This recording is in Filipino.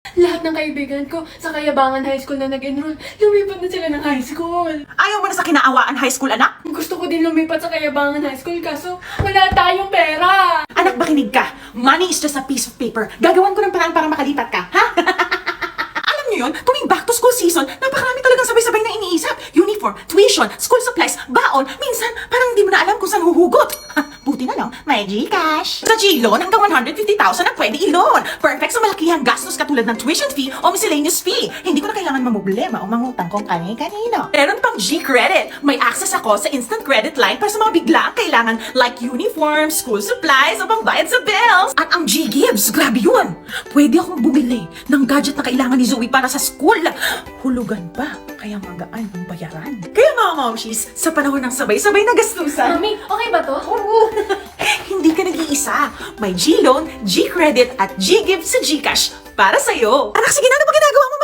Lahat ng kaibigan ko sa Kayabangan High School na nag-enroll, lumipat na sila ng high school. Ayaw mo na sa Kinaawaan High School, anak? Gusto ko din lumipat sa Kayabangan High School kaso wala tayong pera. Anak, makinig ka. Money is just a piece of paper. Gagawan ko ng paraan para makalipat ka, ha? Alam niyo yun, tuwing back to school season, napakarami talagang sabay-sabay na iniisip. Uniform, tuition, school supplies, baon. Minsan, parang hindi mo na alam kung saan huhugot. Buti na lang, may GCash. Sa G-Loan, hanggang 150,000 ang pwede i-loan. Perfect sa malakihang gastos katulad ng tuition fee o miscellaneous fee. Hindi ko na kailangan mamblema o mangutang kung kani-kanino. Meron pang G-Credit. May access ako sa instant credit line para sa mga biglaang kailangan like uniform, school supplies o pambayad sa bills. At ang G-Gives, grabe yun. Pwede akong bumili ng gadget na kailangan ni Zoe para sa school. Hulugan pa, kaya magaan ang bayaran. Kaya mga momshies, sa panahon ng sabay-sabay na gastusan, Mami, okay ba to? hindi ka nag-iisa. May G-Loan, G-Credit at G-Gift sa GCash para sa'yo. Anak, sige na, ano ba ginagawa mo?